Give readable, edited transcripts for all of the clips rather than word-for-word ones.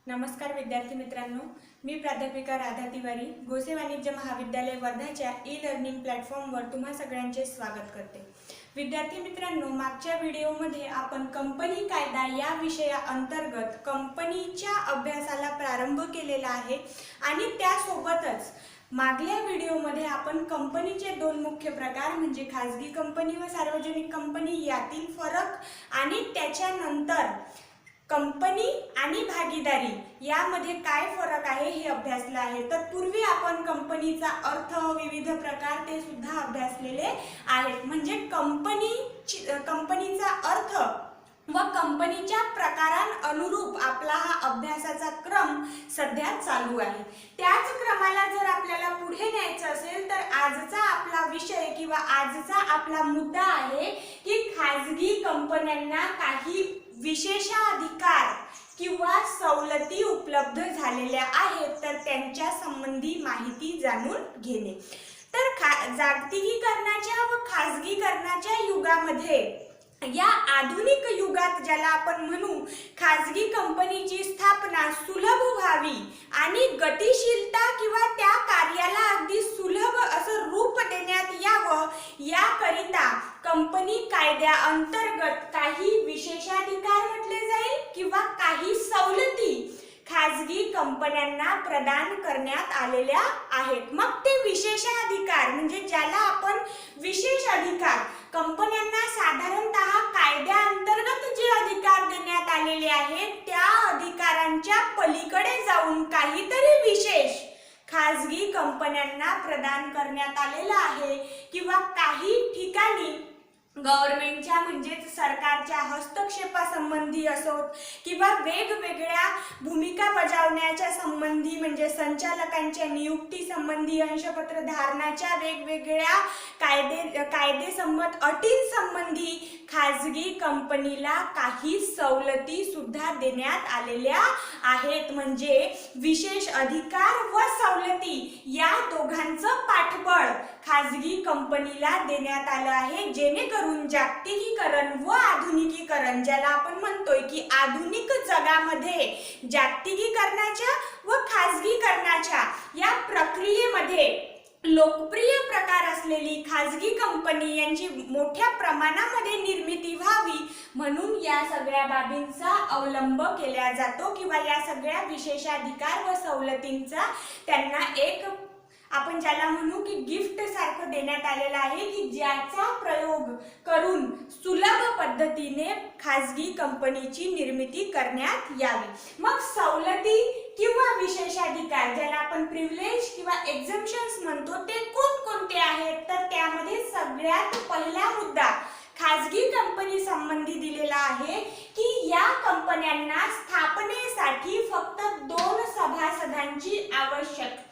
नमस्कार विद्यार्थी मित्रांनो, मी प्राध्यापिका राधा तिवारी गोसे वाणिज्य महाविद्यालय वर्धाच्या ई लर्निंग प्लॅटफॉर्मवर तुम्हा सगळ्यांचे स्वागत करते। विद्यार्थी मित्रांनो, मागच्या व्हिडिओमध्ये आपण कंपनी कायदा या विषयाअंतर्गत कंपनीच्या अभ्यासाला प्रारंभ केलेला आहे आणि त्यासोबतच मागल्या व्हिडिओमध्ये आपण कंपनीचे दोन मुख्य प्रकार म्हणजे खाजगी कंपनी व सार्वजनिक कंपनी यातील फरक आणि त्याच्यानंतर कंपनी आणि भागीदारी यामध्ये काय फरक आहे हे अभ्यासले आहे। तर पूर्वी आपण कंपनीचा अर्थ विविध प्रकार ते सुद्धा अभ्यासलेले आहेत। म्हणजे कंपनीचा अर्थ व कंपनीच्या प्रकारांनुरूप आपला हा अभ्यासाचा क्रम सध्या चालू आहे। त्याच क्रमाला जर आपल्याला पुढे न्यायचं असेल तर आजचा आपला विषय किंवा आजचा आपला मुद्दा आहे की खाजगी कंपन्यांना काही विशेषाधिकार किंवा सवलती उपलब्ध झालेल्या आहेत तर त्यांच्या संबंधी माहिती जाणून घेणे। तर जागतिकीकरणाच्या व खाजगीकरणाच्या युगामध्ये या आधुनिक युगात ज्याला आपण म्हणू खाजगी कंपनीची स्थापना सुलभ व्हावी आणि गतिशीलता किंवा त्या कार्याला अगदी सुलभ असं रूप देण्यात यावं याकरिता कंपनी कायद्या अंतर्गत काही विशेषाधिकार म्हटले जाईल किंवा काही सवलती खाजगी कंपन्यांना प्रदान करण्यात आलेल्या आहेत। मग ते विशेषाधिकार म्हणजे ज्याला आपण विशेष अधिकार कंपन्यांना साधारणतः कायद्याअंतर्गत जे अधिकार देण्यात आलेले आहेत त्या अधिकारांच्या पलीकडे जाऊन काहीतरी विशेष खाजगी कंपन्यांना प्रदान करण्यात आलेला आहे किंवा काही ठिकाणी गव्हर्नमेंटच्या म्हणजेच सरकारच्या हस्तक्षेपासंबंधी असोत किंवा वेगवेगळ्या भूमिका बजावण्याच्या संबंधी म्हणजे संचालकांच्या नियुक्ती संबंधी अंशपत्र धारणाच्या वेगवेगळ्या कायदेसंमत अटींसंबंधी खाजगी कंपनीला काही सवलती सुद्धा देण्यात आलेल्या आहेत। म्हणजे विशेष अधिकार व सवलती या दोघांचं पाठबळ खाजगी कंपनीला देण्यात आलं आहे जेणेकरून जागतिकीकरण व आधुनिकीकरण ज्याला आपण म्हणतोय की आधुनिक जगामध्ये जागतिकीकरणाच्या व खाजगीकरणाच्या या प्रक्रियेमध्ये लोकप्रिय प्रकार असलेली खाजगी कंपनी यांची मोठ्या प्रमाणामध्ये निर्मिती व्हावी म्हणून या सगळ्या बाबींचा अवलंब केला जातो किंवा या सगळ्या विशेषाधिकार व सवलतींचा त्यांना एक आपण ज्याला म्हणू की गिफ्ट सारखं देण्यात आलेलं आहे की ज्याचा प्रयोग करून सुलभ पद्धतीने खाजगी कंपनीची निर्मिती करण्यात यावी। मग सवलती किंवा विशेषाधिकार ज्याला आपण प्रिव्हिलेज किंवा एक्झम्पशन्स म्हणतो ते कोणकोणते आहेत तर त्यामध्ये सगळ्यात पहिला मुद्दा खाजगी कंपनी संबंधी दिलेला आहे की या कंपन्यांना स्थापनेसाठी फक्त 2 सभासदांची आवश्यकता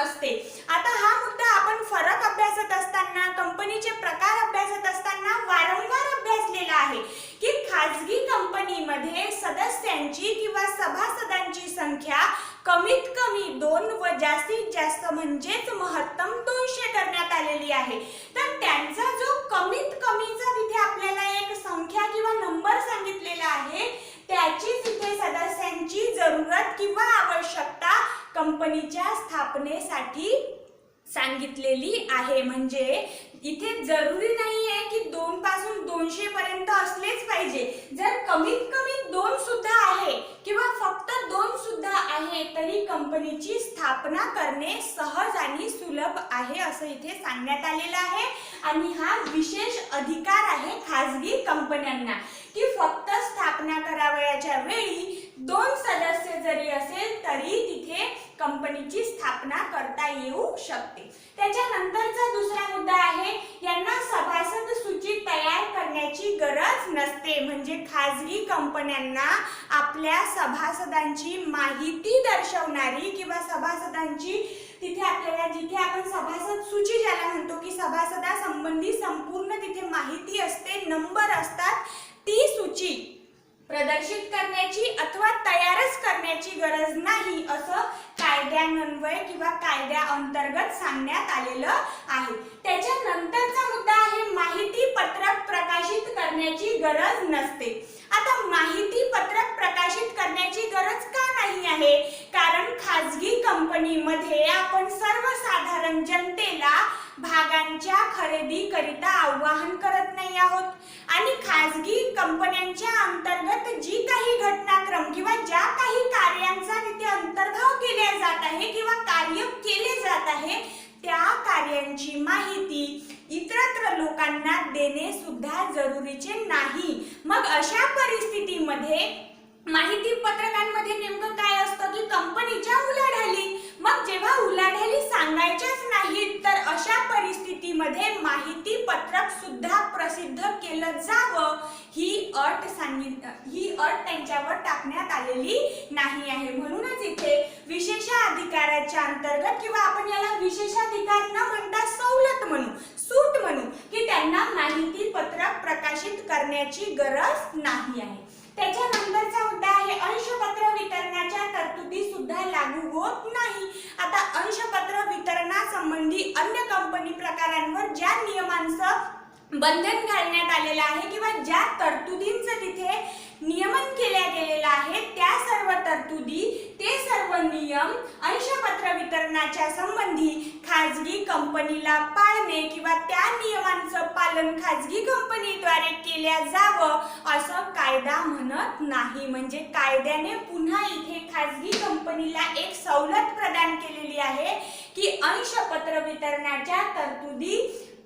असते। आता हा मुद्दा आपण फरक अभ्यासत असताना कंपनीचे प्रकार अभ्यासत असताना वारंवार अभ्यासलेला आहे की खाजगी कंपनीमध्ये सदस्यांची किंवा सभासदांची संख्या कमीत कमी 2 व जास्तीत जास्त म्हणजेच महत्तम 200 करण्यात आलेली आहे। तर त्यांचा जो कमीत कमीचा तिथे आपल्याला एक संख्या किंवा नंबर सांगितलेला आहे त्याची तिथे सदस्यांची जरूरत किंवा आवश्यकता कंपनीच्या स्थापनेसाठी सांगितलेली आहे। म्हणजे इथे जरुरी नाही आहे की 2 पासून 200 पर्यंत असलेच पाहिजे। जर कमीत कमी 2 सुद्धा आहे किंवा फक्त 2 सुद्धा आहे तरी कंपनीची स्थापना करणे सहज आणि सुलभ आहे असं इथे सांगण्यात आलेलं आहे। आणि हा विशेष अधिकार आहे खाजगी कंपन्यांना की फक्त स्थापना करावयाच्या वेळी 2 सदस्य जरी असेल तरी तिथे कंपनीची स्थापना करता येऊ शकते। त्याच्यानंतरचा दुसरा मुद्दा आहे यांना सभासद सूची तयार करण्याची गरज नसते। म्हणजे खाजगी कंपन्यांना आपल्या सभासदांची माहिती दर्शवणारी किंवा सभासदांची तिथे आपल्याला जिथे आपण सभासद सूची ज्याला म्हणतो की सभासदांसंबंधी संपूर्ण तिथे माहिती असते, नंबर असतात, ती सूची प्रदर्शित करण्याची अथवा तयारच करण्याची गरज नाही असं कायद्यान्वये किंवा कायद्याअंतर्गत सांगण्यात आलेलं आहे। त्याच्यानंतरचा मुद्दा आहे माहिती पत्रक प्रकाशित करण्याची गरज नसते। आता माहिती पत्रक प्रकाशित करण्याची गरज का नाही कंपनीमध्ये आपण सर्वसाधारण जनतेला भागांच्या खरेदीकरिता आवाहन करत नाही आहोत आणि खाजगी कंपन्यांच्या अंतर्गत जी काही घटनाक्रम किंवा ज्या काही कार्यांचा तिथे अंतर्भाव केला जात आहे किंवा कार्य केले जात आहे त्या कार्यांची माहिती इतरत्र लोकांना देणे सुद्धा जरुरीचे नाही। मग अशा परिस्थितीमध्ये माहिती पत्रकांमध्ये नेमकं काय असतं की कंपनीच्या उलाढाली, मग जेव्हा उलाढाली सांगायच्याच नाहीत तर अशा परिस्थितीमध्ये माहिती पत्रक सुद्धा प्रसिद्ध केलं जावं ही अट त्यांच्यावर टाकण्यात आलेली नाही आहे। म्हणूनच इथे विशेषाधिकाराच्या अंतर्गत किंवा आपण याला विशेषाधिकार न म्हणता सवलत म्हणू, सूट म्हणू की त्यांना माहिती पत्रक प्रकाशित करण्याची गरज नाही आहे। त्याच्यानंतरचा मुद्दा आहे अंशपत्र वितरणाच्या तरतुदी सुद्धा लागू होत नाही। आता अंशपत्र वितरणासंबंधी अन्य कंपनी प्रकारांवर ज्या नियमांचं बंधन घालण्यात आलेलं आहे किंवा ज्या तरतुदींचं तिथे नियमन केल्या गेलेलं आहे त्या सर्व तरतुदी, ते सर्व नियम अंशपत्र वितरणाच्या संबंधी खाजगी कंपनीला पाळणे किंवा त्या नियमांचं पालन खाजगी कंपनीद्वारे केल्या जावं असं कायदा म्हणत नाही। म्हणजे कायद्याने पुन्हा इथे खाजगी कंपनीला एक सवलत प्रदान केलेली आहे की अंशपत्र वितरणाच्या तरतुदी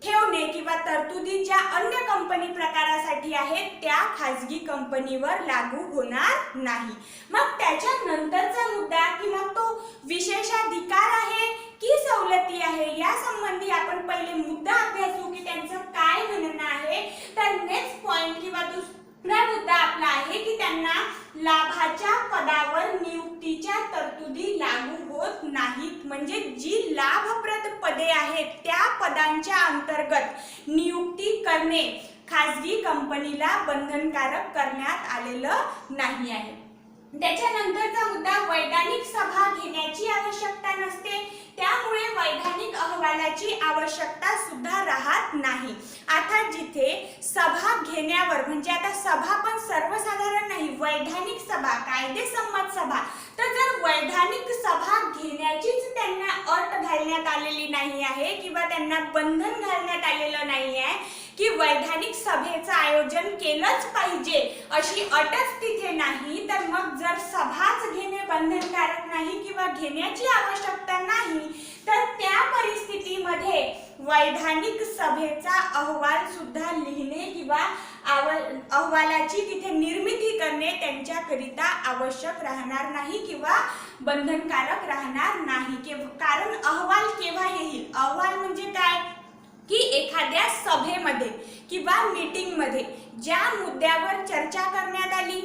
ठेवणे किंवा तरतुदी ज्या अन्य कंपनी प्रकारासाठी आहेत त्या खाजगी कंपनीवर लागू होणार नाही। मग त्याच्यानंतरचा मुद्दा की मग तो विशेषाधिकार आहे की सवलती आहे या संबंधी आपण पहिले मुद्दा अभ्यासू की त्यांचं काय म्हणणं आहे। तर नेक्स्ट पॉइंट किंवा दुसरा मुद्दा आपला आहे की त्यांना लाभाच्या पदावर नियुक्तीच्या तरतुदी लागू होत नाहीत। म्हणजे जी लाभप्रद पदे आहेत त्या पदांच्या अंतर्गत नियुक्ती करणे खाजगी कंपनीला बंधनकारक करण्यात आलेलं नाही आहे। त्याच्यानंतरचा मुद्दा वैधानिक सभा घेण्याची आवश्यकता नसते, त्यामुळे वैधानिक अहवालाची आवश्यकता सुद्धा राहत नाही। आता जिथे सभा घेण्यावर म्हणजे आता सभा पण सर्वसाधारण नाही, वैधानिक सभा, कायदेसम्मत सभा, तर जर वैधानिक सभा घेण्याचीच त्यांना अट घालण्यात आलेली नाही आहे किंवा त्यांना बंधन घालण्यात आलेलं नाही आहे की वैधानिक सभेचं आयोजन केलंच पाहिजे अशी अटच तिथे नाही, तर मग जर सभाच घेणे बंधनकारक नाही किंवा घेण्याची आवश्यकता नाही तर त्या परिस्थितीमध्ये वैधानिक सभेचा अहवाल सुद्धा लिहिणे किंवा अहवालाची तिथे निर्मिती करणे त्यांच्याकरिता आवश्यक राहणार नाही किंवा बंधनकारक राहणार नाही। कारण अहवाल केव्हा येईल, अहवाल म्हणजे काय की एखाद्या सभेमध्ये किंवा मीटिंग मध्ये ज्या मुद्द्यावर चर्चा करण्यात आली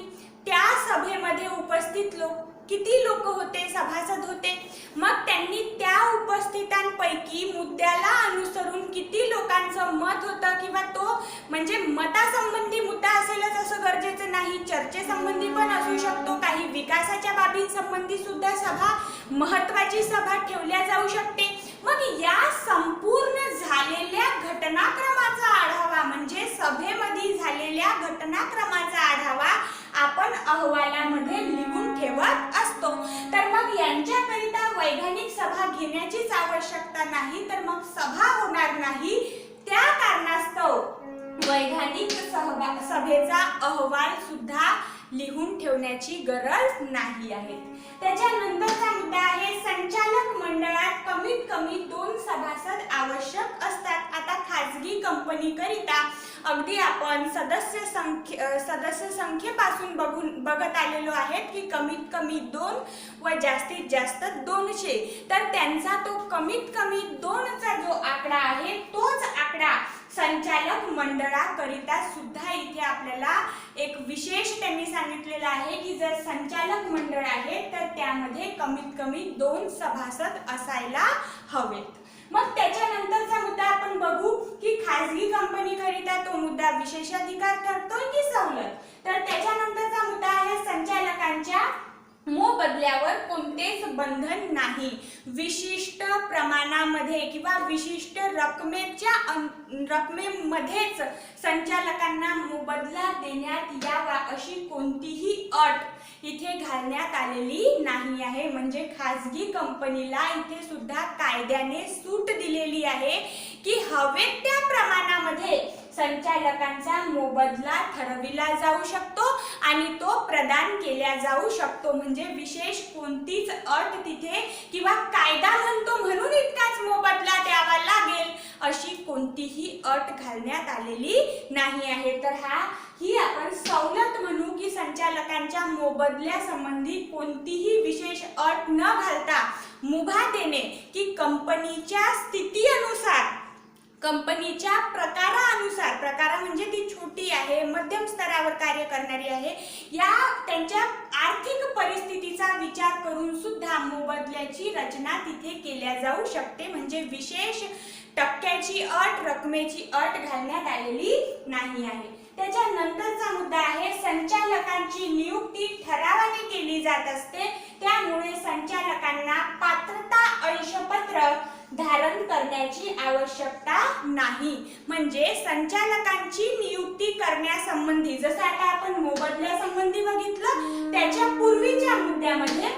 त्या सभेमध्ये उपस्थित किती लोक होते, सभासद होते, मग त्यांनी त्या उपस्थितांपैकी मुद्द्याला अनुसरून किती लोकांचं मत होतं किंवा तो म्हणजे मतासंबंधी मुद्दा असेलच असं गरजेचं नाही, चर्चेसंबंधी पण असू शकतो, काही विकासाच्या बाबींसंबंधी सुद्धा सभा महत्त्वाची सभा ठेवल्या जाऊ शकते। मग या संपूर्ण झालेल्या घटनाक्रमाचा आढावा म्हणजे सभेमध्ये झालेल्या घटनाक्रमाचा आढावा आपण अहवालामध्ये लिहून ठेवत असतो। तर मग यांच्याकरिता वैधानिक सभा घेण्याचीच आवश्यकता नाही, तर मग सभा होणार नाही, त्या कारणास्तव वैधानिक सभेचा अहवाल सुद्धा लिहून ठेवण्याची गरज नाही आहे। त्याच्यानंतरचा मुद्दा आहे संचालक मंडळात कमीत कमी 2 सभासद आवश्यक असतात। आता खाजगी कंपनीकरिता अगदी आपण सदस्य संख्येपासून बघत आलेलो आहे की कमीत कमी 2 व जास्तीत जास्त 200, तर त्यांचा तो कमीत कमी 2चा जो आकडा आहे तोच आकडा संचालक मंडळाकरिता सुद्धा इथे आपल्याला एक विशेष त्यांनी सांगितलेलं आहे की जर संचालक मंडळ आहे तर त्यामध्ये कमीत कमी 2 सभासद असायला हवेत। मग त्याच्यानंतरचा मुद्दा आपण बघू की खाजगी कंपनीकरिता तो मुद्दा विशेषाधिकार ठरतोय की सवलत। तर त्याच्यानंतरचा मुद्दा आहे संचालकांच्या मोबदल्यात कार्यावर कोणतेच बंधन नाही. विशिष्ट प्रमाणामध्ये किंवा विशिष्ट रकमेमध्येच संचालकांना मोबदला देण्यात यावा अशी कोणतीही अट इथे घालण्यात आलेली नाही आहे. म्हणजे खाजगी कंपनीला इथे सुद्धा कायद्याने सूट दिलेली आहे की हवे त्या प्रमाणामध्ये संचालकांचा मोबदला ठरविला जाऊ शकतो आणि तो प्रदान केला जाऊ शकतो. म्हणजे विशेष कोणतीच अट तिथे किंवा कायदा म्हणतो म्हणून इतकाच मोबदला द्यावा लागेल अशी कोणतीही अट घालण्यात आलेली नाही आहे. तर ही आपण सवलत म्हणू की संचालकांच्या मोबदल्यासंबंधी कोणतीही विशेष अट न घालता मुभा देणे की कंपनीच्या स्थितीनुसार, कंपनीच्या प्रकारानुसार, प्रकार म्हणजे ती छोटी आहे, मध्यम स्तरावर कार्य करणारी आहे, या त्यांच्या आर्थिक परिस्थितीचा विचार करून सुद्धा मोबदल्याची रचना तिथे केल्या जाऊ शकते. म्हणजे विशेष टक्क्याची अट, रकमेची अट घालण्यात आलेली नाही आहे. त्याच्यानंतरचा मुद्दा आहे संचालकांची नियुक्ती ठरावाने केली जात असते. त्यामुळे संचालकांना पात्रता अंशपत्र धारण करण्याची आवश्यकता नाही. म्हणजे संचालकांची नियुक्ती करण्यासंबंधी जसं आता आपण मोबदल्यासंबंधी बघितलं, त्याच्या पूर्वीच्या मुद्द्यामध्ये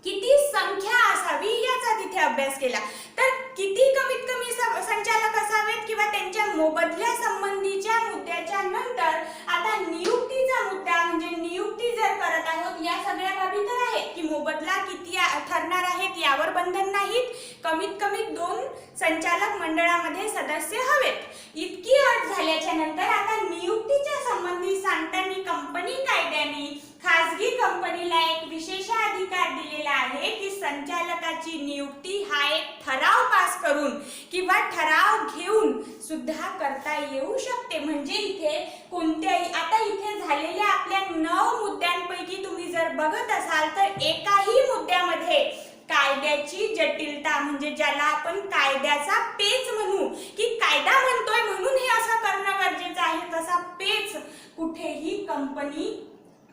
किती संख्या असावी याचा तिथे अभ्यास केला. तर किती कमीत कमी संचालक असावेत किंवा त्यांच्या मोबदल्या संबंधीच्या मुद्द्याच्या नंतर आता नियुक्तीचा मुद्दा, म्हणजे नियुक्ती जर करत आहोत या सगळ्या बाबी तर आहेत की मोबदला किती ठरणार आहेत यावर बंधन नाहीत. कमीत कमी 2 संचालक मंडळामध्ये सदस्य हवेत इतकी अट झाल्याच्या नंतर आता नियुक्तीच्या संबंधी सांगताना कंपनी कायद्याने खाजगी कंपनीला एक विशेषाधिकार दिलेला आहे की संचालकाची नियुक्ती हा एक ठराव पास करून किंवा ठराव घेऊन सुद्धा करता येऊ शकते. म्हणजे इथे कोणत्याही, आता इथे झालेल्या आपल्या 9 मुद्द्यांपैकी तुम्ही जर बघत असाल तर एकाही मुद्द्यामध्ये कायद्याची जटिलता, म्हणजे ज्याला आपण कायद्याचा पेच म्हणू की कायदा म्हणतोय म्हणून हे असं करणं गरजेचं आहे, तसा पेच कुठेही कंपनी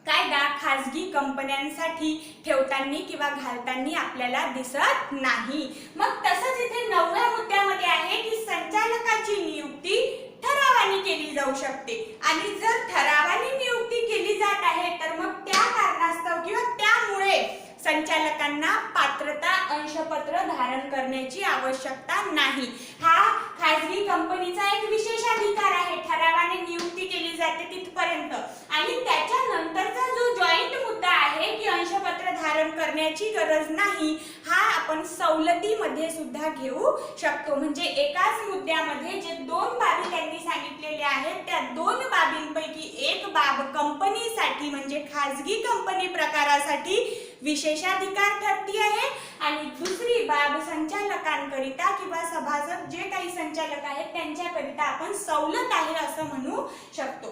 कायदा खाजगी कंपन्यांसाठी ठेवताना किंवा घालताना आपल्याला दिसत नाही. मग तसंच इथे 9व्या मुद्द्यामध्ये आहे की संचालकाची नियुक्ती ठरावाने केली जाऊ शकते आणि जर ठरावाने नियुक्ती केली जात आहे तर मग त्या कारणास्तव किंवा त्यामुळे संचालकांना पात्रता अंशपत्र धारण करण्याची आवश्यकता नाही. हा खाजगी कंपनीचा एक विशेषाधिकार आहे, ठरावाने नियुक्ती केली जाते तिथपर्यंत. आणि त्याच्यानंतरचा जो जॉईंट मुद्दा आहे की अंशपत्र धारण करण्याची गरज नाही, हा आपण सवलतीमध्ये सुद्धा घेऊ शकतो. म्हणजे एकाच मुद्द्यामध्ये जे 2 बाबी त्यांनी सांगितलेल्या आहेत त्या 2 बाबींपैकी एक बाब कंपनीसाठी म्हणजे खाजगी कंपनी प्रकारासाठी विशेषाधिकार ठरती आहे आणि दुसरी बाब संचालकांकरिता किंवा सभासद जे काही संचालक आहेत त्यांच्याकरिता आपण सवलत आहे असं म्हणू शकतो.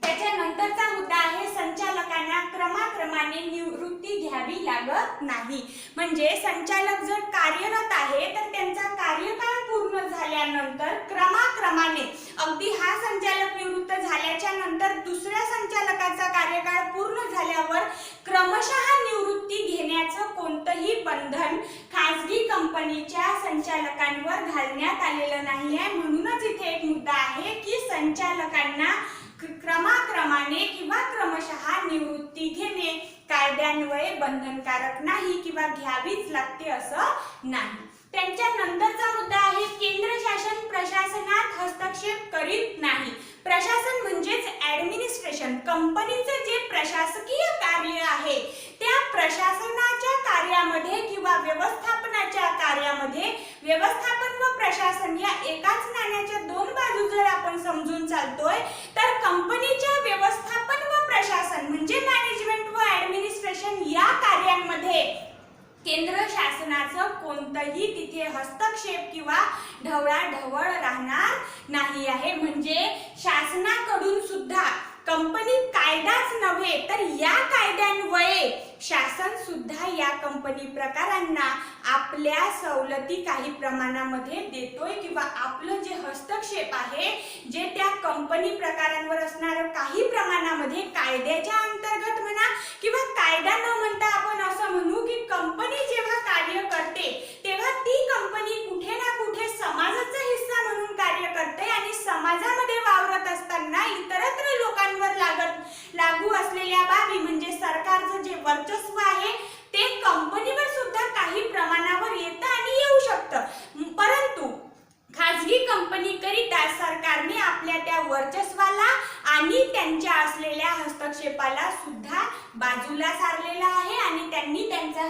त्याच्यानंतरचा मुद्दा आहे संचालकांना क्रमाक्रमाने निवृत्ती घ्यावी लागत नाही. म्हणजे संचालक जर कार्यरत आहे तर त्यांचा कार्यकाळ पूर्ण झाल्यानंतर क्रमाक्रमाने, अगदी हा संचालक निवृत्त झाल्याच्या नंतर दुसऱ्या संचालकाचा कार्यकाळ पूर्ण झाल्यावर क्रमशः निवृत्ती घेण्याचं कोणतंही बंधन खाजगी कंपनीच्या संचालकांवर घालण्यात आलेलं नाही आहे. म्हणूनच इथे एक मुद्दा आहे की संचालकांना क्रमाक्रमाने किंवा क्रमशः निवृत्ती घेणे कायद्यान्वये बंधनकारक नाही किंवा घ्यावीच लागते असं नाही. त्यांच्या नंतरचा मुद्दा आहे केंद्र शासन प्रशासनात हस्तक्षेप करीत नाही. प्रशासन म्हणजेच ऍडमिनिस्ट्रेशन, कंपनीचे जे प्रशासकीय कार्य आहे त्या प्रशासनाच्या कार्यामध्ये किंवा व्यवस्थापनाच्या कार्यामध्ये व्यवस्थापन व प्रशासन या एकाच नाण्याच्या 2 बाजू जर आपण समजून चालतोय तर कंपनीच्या व्यवस्थापन व प्रशासन म्हणजे मॅनेजमेंट व ऍडमिनिस्ट्रेशन या कार्यांमध्ये केंद्र शासनाचं कोणतंही तिथे हस्तक्षेप किंवा ढवळाढवळ राहणार नाही आहे. म्हणजे शासनाकडून सुद्धा कंपनी कायदाच नव्हे तर या कायद्यान्वये शासन सुद्धा या कंपनी प्रकारांना आपल्या सवलती काही प्रमाणामध्ये देतोय किंवा आपलं जे हस्तक्षेप आहे जे त्या कंपनी प्रकारांवर असणार काही प्रमाणामध्ये कायद्याच्या अंतर्गत म्हणा किंवा कायदा न म्हणता आपण असं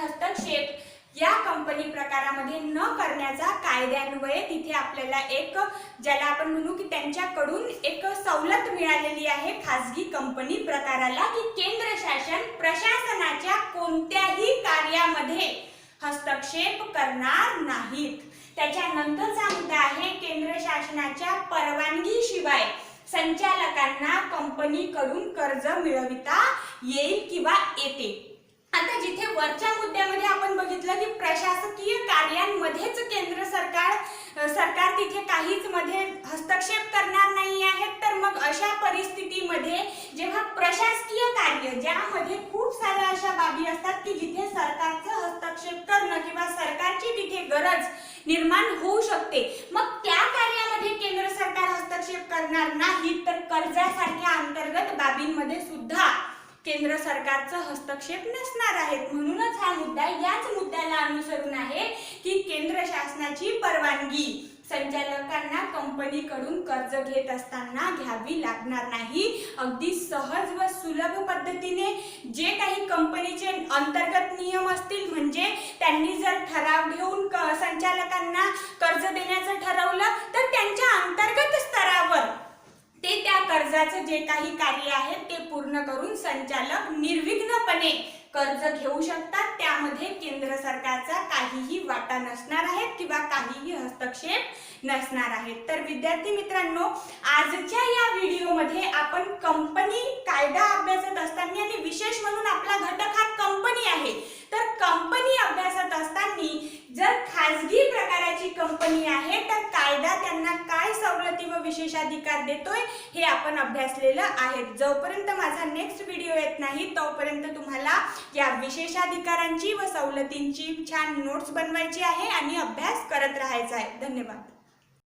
हस्तक्षेप या कंपनी प्रकारामध्ये न करण्याचा कायद्यान्वये तिथे आपल्याला एक ज्याला आपण म्हणू की त्यांच्याकडून एक सवलत मिळालेली आहे खासगी कंपनी प्रकाराला, की केंद्र शासन प्रशासनाच्या कोणत्याही कार्यामध्ये हस्तक्षेप करणार नाहीत. त्याच्यानंतरचा मुद्दा आहे केंद्र शासनाच्या परवानगीशिवाय संचालकांना कंपनीकडून कर्ज मिळविता येईल किंवा येते. आता जिथे वरच्या मुद्द्यामध्ये आपण बघितलं की प्रशासकीय कार्यांमध्येच केंद्र सरकार तिथे काहीच मध्ये हस्तक्षेप करणार नाही आहे, तर मग अशा परिस्थितीमध्ये जेव्हा प्रशासकीय कार्य ज्यामध्ये खूप साऱ्या अशा बाबी असतात की जिथे सरकारचं हस्तक्षेप करणं किंवा सरकारची तिथे गरज निर्माण होऊ शकते, मग त्या कार्यामध्ये केंद्र सरकार हस्तक्षेप करणार नाही, तर कर्जासारख्या अंतर्गत बाबींमध्ये सुद्धा केंद्र सरकारचा हस्तक्षेप नसणार आहेत. म्हणूनच हा मुद्दा याच मुद्द्याला अनुसरून आहे की केंद्र शासनाची परवानगी संचालकांना कंपनीकडून कर्ज घेत असताना घ्यावी लागणार नाही. अगदी सहज व सुलभ पद्धतीने जे काही कंपनीचे अंतर्गत नियम असतील, म्हणजे त्यांनी जर ठराव घेऊन संचालकांना कर्ज देण्याचं ठरवलं तर त्यांच्या अंतर्गत स्तरावर ते त्या कर्जाचं जे काही कार्य आहे ते पूर्ण करून संचालक निर्विघ्नपणे कर्ज घेऊ शकतात. त्यामध्ये केंद्र सरकारचा काहीही वाटा नसणार आहे किंवा काहीही हस्तक्षेप नसणार आहे. तर विद्यार्थी मित्रांनो, आजच्या या व्हिडिओमध्ये आपण कंपनी कायदा अभ्यासत असताना आणि विशेष म्हणून आपला घटक हा कंपनी आहे, तर कंपनी अभ्यासत असताना जर खाजगी प्रकाराची कंपनी आहे तर कायदा त्यांना काय सवलती व विशेषाधिकार देतोय हे आपण अभ्यासलेलं आहे. जोपर्यंत माझा नेक्स्ट व्हिडिओ येत नाही तोपर्यंत तुम्हाला या विशेषाधिकारांची व सवलतींची छान नोट्स बनवायची आहे आणि अभ्यास करत राहायचा आहे. धन्यवाद.